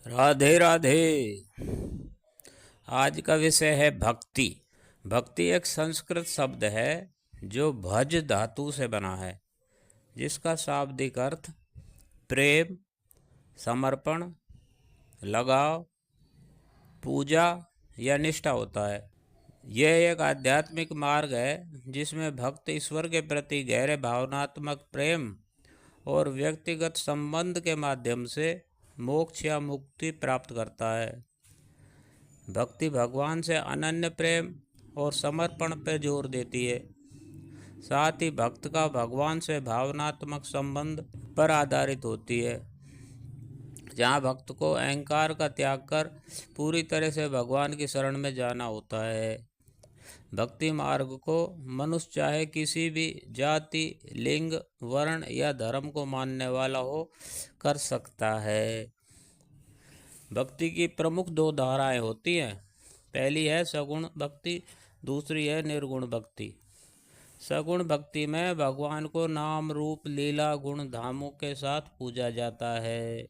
राधे राधे। आज का विषय है भक्ति। भक्ति एक संस्कृत शब्द है जो भज धातु से बना है, जिसका शाब्दिक अर्थ प्रेम, समर्पण, लगाव, पूजा या निष्ठा होता है। यह एक आध्यात्मिक मार्ग है जिसमें भक्त ईश्वर के प्रति गहरे भावनात्मक प्रेम और व्यक्तिगत संबंध के माध्यम से मोक्ष या मुक्ति प्राप्त करता है। भक्ति भगवान से अनन्य प्रेम और समर्पण पर जोर देती है। साथ ही भक्त का भगवान से भावनात्मक संबंध पर आधारित होती है, जहाँ भक्त को अहंकार का त्याग कर पूरी तरह से भगवान की शरण में जाना होता है। भक्ति मार्ग को मनुष्य चाहे किसी भी जाति, लिंग, वर्ण या धर्म को मानने वाला हो कर सकता है। भक्ति की प्रमुख दो धाराएं होती हैं। पहली है सगुण भक्ति, दूसरी है निर्गुण भक्ति। सगुण भक्ति में भगवान को नाम, रूप, लीला, गुण, धामों के साथ पूजा जाता है।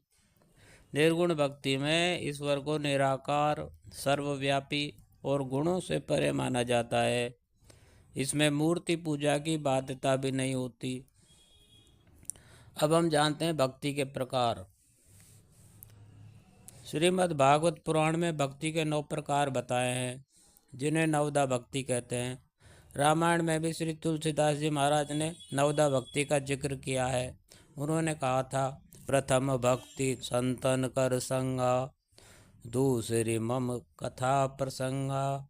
निर्गुण भक्ति में ईश्वर को निराकार, सर्वव्यापी और गुणों से परे माना जाता है। इसमें मूर्ति पूजा की बाध्यता भी नहीं होती। अब हम जानते हैं भक्ति के प्रकार। श्रीमद् भागवत पुराण में भक्ति के 9 प्रकार बताए हैं, जिन्हें नवदा भक्ति कहते हैं। रामायण में भी श्री तुलसीदास जी महाराज ने नवदा भक्ति का जिक्र किया है। उन्होंने कहा था, प्रथम भक्ति संतन कर संगा, दूसरी मम कथा प्रसंगा।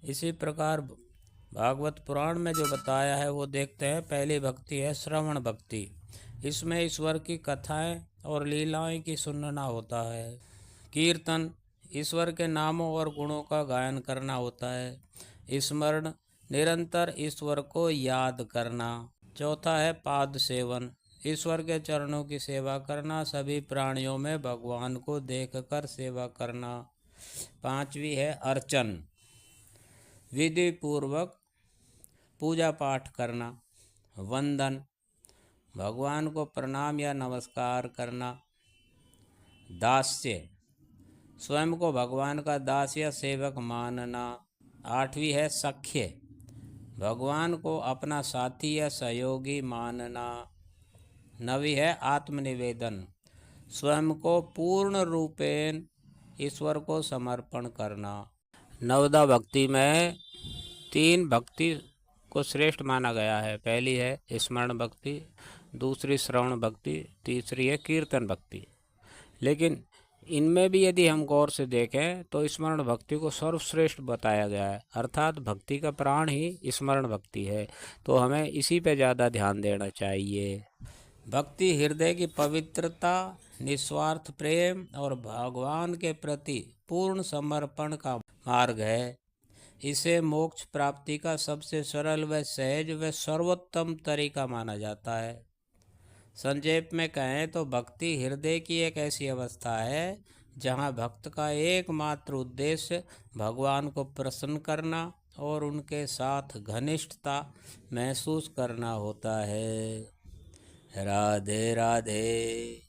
इसी प्रकार भागवत पुराण में जो बताया है वो देखते हैं। पहली भक्ति है श्रवण भक्ति। इसमें ईश्वर की कथाएं और लीलाएं की सुनना होता है। कीर्तन, ईश्वर के नामों और गुणों का गायन करना होता है। स्मरण, निरंतर ईश्वर को याद करना। चौथा है पाद सेवन, ईश्वर के चरणों की सेवा करना, सभी प्राणियों में भगवान को देखकर सेवा करना। पांचवी है अर्चन, विधि पूर्वक पूजा पाठ करना। वंदन, भगवान को प्रणाम या नमस्कार करना। दास्य, स्वयं को भगवान का दास या सेवक मानना। आठवीं है सख्य, भगवान को अपना साथी या सहयोगी मानना। नवी है आत्मनिवेदन, स्वयं को पूर्ण रूपेण ईश्वर को समर्पण करना। नवदा भक्ति में 3 भक्ति को श्रेष्ठ माना गया है। पहली है स्मरण भक्ति, दूसरी श्रवण भक्ति, तीसरी है कीर्तन भक्ति। लेकिन इनमें भी यदि हम गौर से देखें तो स्मरण भक्ति को सर्वश्रेष्ठ बताया गया है, अर्थात भक्ति का प्राण ही स्मरण भक्ति है। तो हमें इसी पे ज़्यादा ध्यान देना चाहिए। भक्ति हृदय की पवित्रता, निस्वार्थ प्रेम और भगवान के प्रति पूर्ण समर्पण का मार्ग है। इसे मोक्ष प्राप्ति का सबसे सरल व सहज व सर्वोत्तम तरीका माना जाता है। संक्षेप में कहें तो भक्ति हृदय की एक ऐसी अवस्था है जहां भक्त का एकमात्र उद्देश्य भगवान को प्रसन्न करना और उनके साथ घनिष्ठता महसूस करना होता है। राधे राधे।